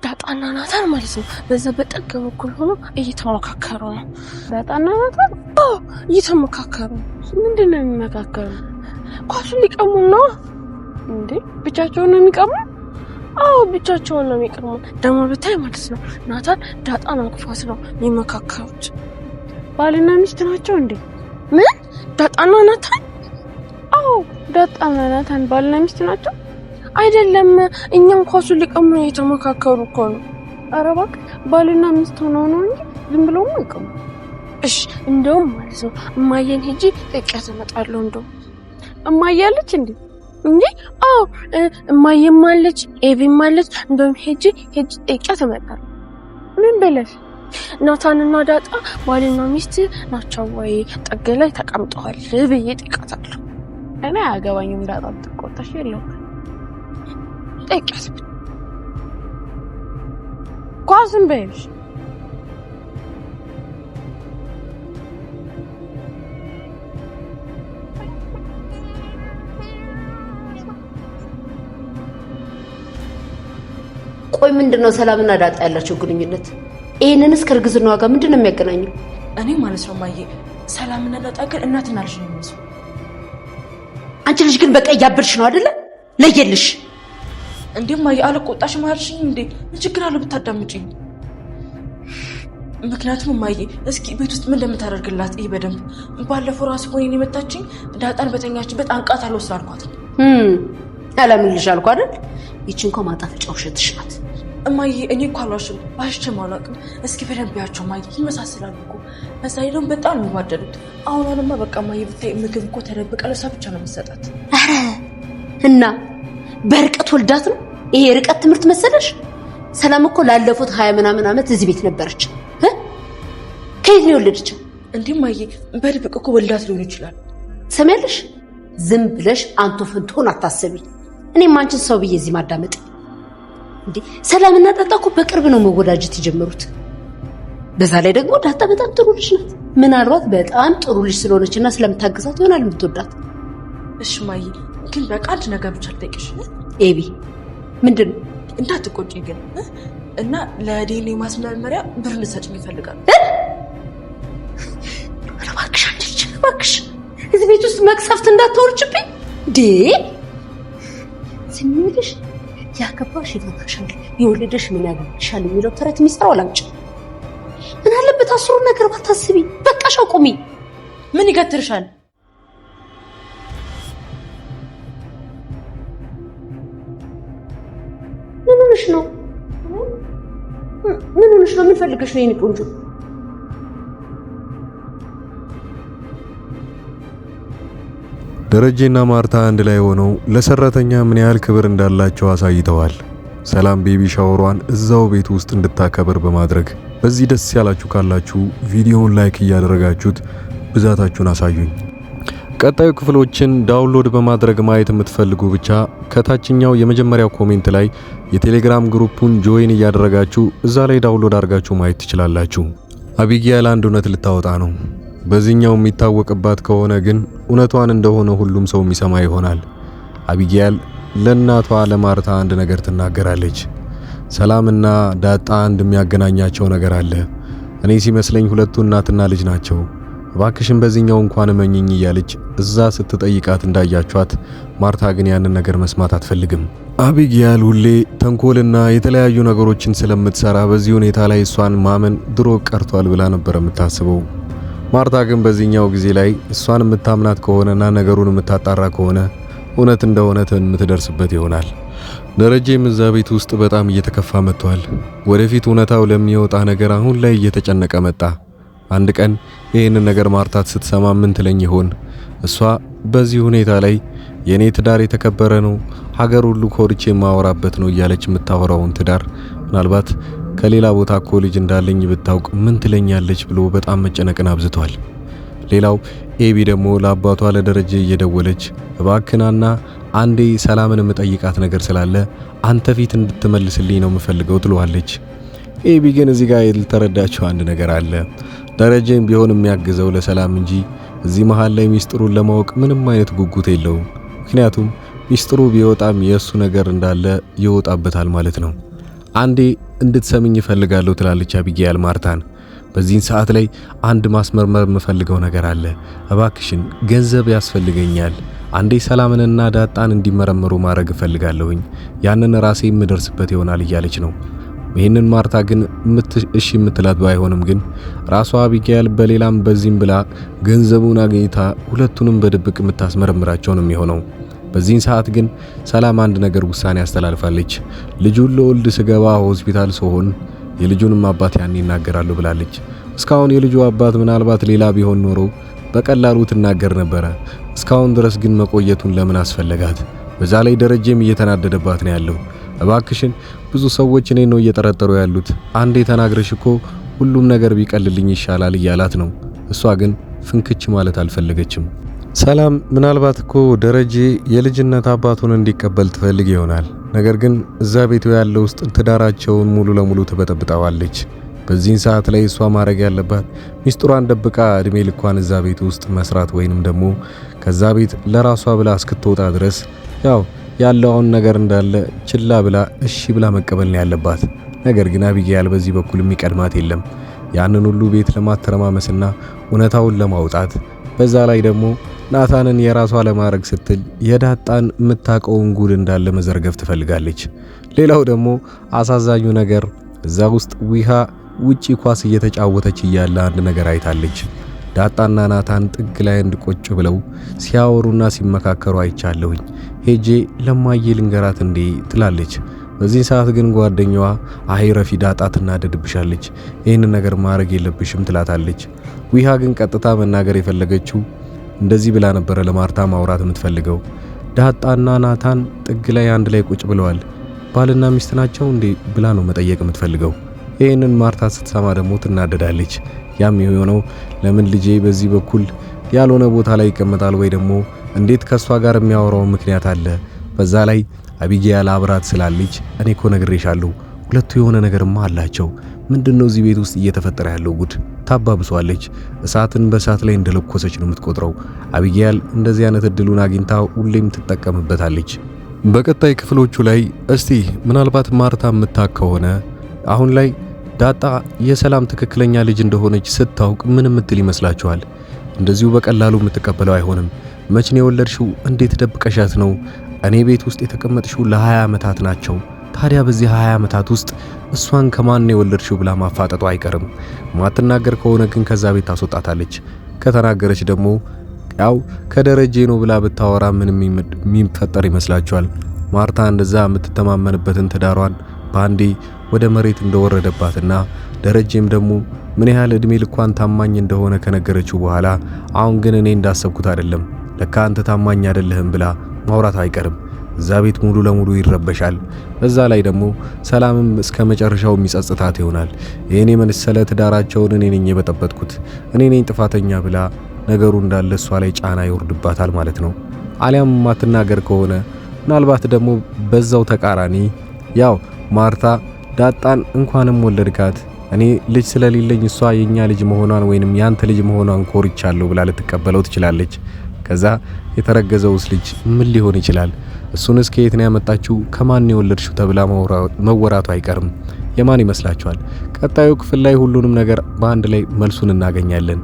ዳጣና ናታን ማለት ነው በዛ በጠገ በኩል ሆኖ እየተመካከሩ ነው። ዳጣና ናታን እየተመካከሩ ምንድነው የሚመካከሩ? ኳሱን ሊቀሙ ነው እንዴ? ብቻቸውን ነው የሚቀሙ? አዎ ብቻቸውን ነው የሚቀሙ። ደግሞ ብታይ ማለት ነው ናታን ዳጣን አቅፏት ነው የሚመካከሩት። ባልና ሚስት ናቸው እንዴ? ምን? ዳጣና ናታን? አዎ ዳጣና ናታን ባልና ሚስት ናቸው። አይደለም እኛም ኳሱን ሊቀሙ ነው የተመካከሩ እኮ ነው። ኧረ እባክህ ባልና ሚስት ሆነው ነው እንጂ ዝም ብለው አይቀሙ። እሺ እንደውም ማለት ነው እማዬን ሄጂ ጠይቂያት እመጣለሁ። እንደውም እማዬ አለች እንዴ? እንዴ አዎ እማዬም አለች ኤቢም አለች። እንደውም ሄጂ ጠይቂያት እመጣለሁ። ምን ብለሽ? ናታንና ዳጣ ባልና ሚስት ናቸው ወይ ጠገ ላይ ተቀምጠዋል ብዬ ጠይቃታለሁ። እኔ አያገባኝም። ዳጣ ትቆጣሽ የለው ጠይቂያት ኳስን በይሽ። ቆይ ምንድነው ሰላምና ዳጣ ያላቸው ግንኙነት? ይሄንንስ ከርግዝናዋ ጋር ምንድነው የሚያገናኘው? እኔ ማለት ነው ማዬ ሰላምና ዳጣ ግን እናትና ልጅ ነው የሚመስሉ። አንቺ ልጅ ግን በቃ እያበድሽ ነው አይደለ? ለየልሽ እንዴ ማዬ አልቆጣሽ ማርሽኝ እንዴ? ምን ችግር አለው ብታዳምጪኝ? ምክንያቱም ማዬ እስኪ ቤት ውስጥ ምን እንደምታደርግላት ይሄ በደንብ ባለፈው ራስ ሆኔ የመጣችኝ ዳጣን በተኛችበት አንቃት አልወስዳልኳት። አላምንልሽ አልኩ አይደል? ይቺ እንኳን ማጣፈጫ ውሸትሽ ናት። እማዬ እኔ እኮ አልዋሽም ባሽቼም አላውቅም። እስኪ በደንብ ያቸው ማዬ ይመሳሰላሉ እኮ። በዛ ላይ ደግሞ በጣም የሚዋደዱት። አሁንማ በቃ ማዬ ብታይ ምግብ እኮ ተደብቃ ለእሷ ብቻ ነው የምትሰጣት። ኧረ እና በርቀት ወልዳት ነው ይሄ ርቀት ትምህርት መሰለሽ? ሰላም እኮ ላለፉት 20 ምናምን ዓመት እዚህ ቤት ነበረች። ከየት ነው የወለደችው? እንዴ ማዬ በድብቅ እኮ ወልዳት ሊሆን ይችላል። ሰሚያለሽ? ዝም ብለሽ አንቶ ፍንቶን አታስቢ። እኔም አንቺን ሰው ብዬ እዚህ ማዳመጥ እንዴ? ሰላምና ዳጣ እኮ በቅርብ ነው መወዳጀት የጀመሩት። በዛ ላይ ደግሞ ዳጣ በጣም ጥሩ ልጅ ናት። ምናልባት በጣም ጥሩ ልጅ ስለሆነችና ስለምታግዛት ይሆናል የምትወዳት። እሺ ማዬ ግን በቃ አንድ ነገር ብቻ ልጠይቅሽ። ኤቢ ምንድን ነው? እንዳትቆጪ ግን እና ለዲኤንኤ ማስመርመሪያ ብር ልትሰጪኝ ይፈልጋል። እባክሽ አንቺ ልጅ እባክሽ እዚህ ቤት ውስጥ መቅሰፍት እንዳትወርጭብኝ ዴ ሲሚልሽ ያከባሽ ይፈታሻል የወለደሽ ምን ያገባሻል የሚለው ተረት የሚሰራው ላንቺ። ምን አለበት አስሩ ነገር ባታስቢ። በቃሽ አቁሚ። ምን ይገትርሻል? ምን ሆነሽ ነው? ምን ፈልገሽ ነው የኔ ቆንጆ? ደረጀና ማርታ አንድ ላይ ሆነው ለሰራተኛ ምን ያህል ክብር እንዳላቸው አሳይተዋል። ሰላም ቤቢ ሻወሯን እዛው ቤት ውስጥ እንድታከብር በማድረግ በዚህ ደስ ያላችሁ ካላችሁ ቪዲዮውን ላይክ እያደረጋችሁት ብዛታችሁን አሳዩኝ። ቀጣዩ ክፍሎችን ዳውንሎድ በማድረግ ማየት የምትፈልጉ ብቻ ከታችኛው የመጀመሪያው ኮሜንት ላይ የቴሌግራም ግሩፑን ጆይን እያደረጋችሁ እዛ ላይ ዳውንሎድ አድርጋችሁ ማየት ትችላላችሁ። አቢጊያል አንድ እውነት ልታወጣ ነው። በዚህኛው የሚታወቅባት ከሆነ ግን እውነቷን እንደሆነ ሁሉም ሰው የሚሰማ ይሆናል። አቢጊያል ለእናቷ ለማርታ አንድ ነገር ትናገራለች። ሰላምና ዳጣ አንድ የሚያገናኛቸው ነገር አለ። እኔ ሲመስለኝ ሁለቱ እናትና ልጅ ናቸው። እባክሽን በዚህኛው እንኳን እመኝኝ እያለች እዛ ስትጠይቃት እንዳያቿት፣ ማርታ ግን ያንን ነገር መስማት አትፈልግም። አቢጊያል ሁሌ ተንኮልና የተለያዩ ነገሮችን ስለምትሰራ በዚህ ሁኔታ ላይ እሷን ማመን ድሮ ቀርቷል ብላ ነበር የምታስበው። ማርታ ግን በዚህኛው ጊዜ ላይ እሷን የምታምናት ከሆነና ነገሩን የምታጣራ ከሆነ እውነት እንደሆነ የምትደርስበት ይሆናል። ደረጀም እዛ ቤት ውስጥ በጣም እየተከፋ መጥቷል። ወደፊት እውነታው ለሚወጣ ነገር አሁን ላይ እየተጨነቀ መጣ። አንድ ቀን ይህንን ነገር ማርታ ስትሰማ ምን ትለኝ ይሆን? እሷ በዚህ ሁኔታ ላይ የኔ ትዳር የተከበረ ነው፣ ሀገር ሁሉ ኮርቼ የማወራበት ነው እያለች የምታወራውን ትዳር ምናልባት ከሌላ ቦታ እኮ ልጅ እንዳለኝ ብታውቅ ምን ትለኛለች ብሎ በጣም መጨነቅን አብዝቷል። ሌላው ኤቢ ደግሞ ለአባቷ ለደረጀ እየደወለች እባክናና አንዴ ሰላምን የምጠይቃት ነገር ስላለ አንተ ፊት እንድትመልስልኝ ነው የምፈልገው ትለዋለች። ኤቢ ግን እዚህ ጋር ልተረዳቸው አንድ ነገር አለ። ደረጀም ቢሆን የሚያግዘው ለሰላም እንጂ እዚህ መሃል ላይ ሚስጥሩን ለማወቅ ምንም አይነት ጉጉት የለውም። ምክንያቱም ሚስጥሩ ቢወጣም የእሱ ነገር እንዳለ ይወጣበታል ማለት ነው። አንዴ እንድትሰሚኝ እፈልጋለሁ ትላለች አቢጌል ማርታን። በዚህን ሰዓት ላይ አንድ ማስመርመር የምፈልገው ነገር አለ። እባክሽን ገንዘብ ያስፈልገኛል። አንዴ ሰላምንና ዳጣን እንዲመረመሩ ማድረግ እፈልጋለሁኝ። ያንን ራሴ የምደርስበት ይሆናል እያለች ነው። ይህንን ማርታ ግን እሺ የምትላት ባይሆንም ግን ራሷ አቢጌል በሌላም በዚህም ብላ ገንዘቡን አግኝታ ሁለቱንም በድብቅ የምታስመረምራቸው ነው የሚሆነው። በዚህን ሰዓት ግን ሰላም አንድ ነገር ውሳኔ ያስተላልፋለች። ልጁን ለወልድ ስገባ ሆስፒታል ስሆን የልጁንም አባት ያን ይናገራሉ ብላለች። እስካሁን የልጁ አባት ምናልባት ሌላ ቢሆን ኖሮ በቀላሉ ትናገር ነበረ። እስካሁን ድረስ ግን መቆየቱን ለምን አስፈለጋት? በዛ ላይ ደረጀም እየተናደደባት ነው ያለው። እባክሽን ብዙ ሰዎች እኔ ነው እየጠረጠሩ ያሉት። አንዴ ተናግረሽ እኮ ሁሉም ነገር ቢቀልልኝ ይሻላል እያላት ነው። እሷ ግን ፍንክች ማለት አልፈለገችም። ሰላም ምናልባት እኮ ደረጀ የልጅነት አባቱን እንዲቀበል ትፈልግ ይሆናል። ነገር ግን እዛ ቤቱ ያለው ውስጥ ትዳራቸውን ሙሉ ለሙሉ ትበጠብጣዋለች። በዚህን ሰዓት ላይ እሷ ማድረግ ያለባት ሚስጥሯን ደብቃ እድሜ ልኳን እዛ ቤት ውስጥ መስራት ወይንም ደግሞ ከዛ ቤት ለራሷ ብላ እስክትወጣ ድረስ ያው ያለውን ነገር እንዳለ ችላ ብላ እሺ ብላ መቀበል ነው ያለባት። ነገር ግን አቢጌል በዚህ በኩል የሚቀድማት የለም። ያንን ሁሉ ቤት ለማተረማመስና እውነታውን ለማውጣት በዛ ላይ ደግሞ ናታንን የራሷ ለማድረግ ስትል የዳጣን የምታውቀውን ጉድ እንዳለ መዘርገፍ ትፈልጋለች። ሌላው ደግሞ አሳዛኙ ነገር እዛ ውስጥ ዊሃ ውጪ ኳስ እየተጫወተች እያለ አንድ ነገር አይታለች። ዳጣና ናታን ጥግ ላይ እንድቆጭ ብለው ሲያወሩና ሲመካከሩ አይቻለሁኝ። ሄጄ ለማዬ ልንገራት እንዴ ትላለች። በዚህ ሰዓት ግን ጓደኛዋ አይ ረፊ ዳጣ ትናደድብሻለች፣ ይህንን ነገር ማድረግ የለብሽም ትላታለች። ዊሃ ግን ቀጥታ መናገር የፈለገችው እንደዚህ ብላ ነበረ ለማርታ ማውራት የምትፈልገው። ዳጣና ናታን ጥግ ላይ አንድ ላይ ቁጭ ብለዋል። ባልና ሚስት ናቸው እንዴ ብላ ነው መጠየቅ የምትፈልገው። ይህንን ማርታ ስትሰማ ደግሞ ትናደዳለች። ያም የሆነው ለምን ልጄ በዚህ በኩል ያልሆነ ቦታ ላይ ይቀመጣል ወይ ደግሞ እንዴት ከሷ ጋር የሚያወራው ምክንያት አለ። በዛ ላይ አቢጌል አብራት ስላለች እኔ እኮ ነግሬሻለሁ፣ ሁለቱ የሆነ ነገርማ አላቸው። ምንድነው እዚህ ቤት ውስጥ እየተፈጠረ ያለው ጉድ? ታባብሷለች። እሳትን በእሳት ላይ እንደለኮሰች ነው የምትቆጥረው። አቢጌል እንደዚህ አይነት እድሉን አግኝታ ሁሌም ትጠቀምበታለች። በቀጣይ ክፍሎቹ ላይ እስቲ ምናልባት ማርታ የምታውቅ ከሆነ አሁን ላይ ዳጣ የሰላም ትክክለኛ ልጅ እንደሆነች ስታውቅ ምን ምትል ይመስላችኋል? እንደዚሁ በቀላሉ የምትቀበለው አይሆንም። መቼ ነው የወለድሽው? እንዴት ደብቀሻት ነው? እኔ ቤት ውስጥ የተቀመጥሽው ለ20 ዓመታት ናቸው። ታዲያ በዚህ 20 ዓመታት ውስጥ እሷን ከማን ነው የወለድሽው ብላ ማፋጠጡ አይቀርም። ማትናገር ከሆነ ግን ከዛ ቤት ታስወጣታለች። ከተናገረች ደግሞ ያው ከደረጀ ነው ብላ ብታወራ ምን የሚፈጠር ይመስላችኋል? ማርታ እንደዛ የምትተማመንበትን ትዳሯን ባንዴ ወደ መሬት እንደወረደባትና ደረጀም ደግሞ ምን ያህል እድሜ ልኳን ታማኝ እንደሆነ ከነገረችው በኋላ አሁን ግን እኔ እንዳሰብኩት አይደለም፣ ለካ አንተ ታማኝ አይደለህም ብላ ማውራት አይቀርም። እዛ ቤት ሙሉ ለሙሉ ይረበሻል። በዛ ላይ ደግሞ ሰላምም እስከ መጨረሻው የሚጸጽታት ይሆናል። ይሄኔ መሰለ ትዳራቸውን እኔ ነኝ የበጠበጥኩት፣ እኔ ነኝ ጥፋተኛ ብላ ነገሩ እንዳለ እሷ ላይ ጫና ይወርድባታል ማለት ነው። አሊያም ማትናገር ከሆነ ምናልባት ደግሞ በዛው ተቃራኒ ያው ማርታ ዳጣን እንኳንም ወለድካት እኔ ልጅ ስለሌለኝ እሷ የኛ ልጅ መሆኗን ወይንም ያንተ ልጅ መሆኗን ኮርቻለሁ ብላ ልትቀበለው ትችላለች። ከዛ የተረገዘውስ ልጅ ምን ሊሆን ይችላል? እሱንስ ከየት ነው ያመጣችው? ከማን ነው የወለድሽው ተብላ መወራቱ አይቀርም። የማን ይመስላችኋል? ቀጣዩ ክፍል ላይ ሁሉንም ነገር በአንድ ላይ መልሱን እናገኛለን።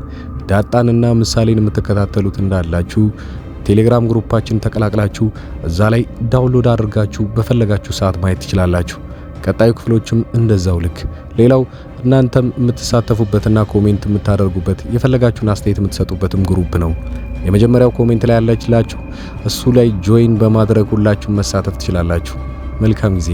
ዳጣንና ምሳሌን የምትከታተሉት እንዳላችሁ ቴሌግራም ግሩፓችን ተቀላቅላችሁ እዛ ላይ ዳውንሎድ አድርጋችሁ በፈለጋችሁ ሰዓት ማየት ትችላላችሁ። ቀጣዩ ክፍሎችም እንደዛው ልክ። ሌላው እናንተም የምትሳተፉበትና ኮሜንት የምታደርጉበት የፈለጋችሁን አስተያየት የምትሰጡበትም ግሩፕ ነው። የመጀመሪያው ኮሜንት ላይ ያለችላችሁ እሱ ላይ ጆይን በማድረግ ሁላችሁም መሳተፍ ትችላላችሁ። መልካም ጊዜ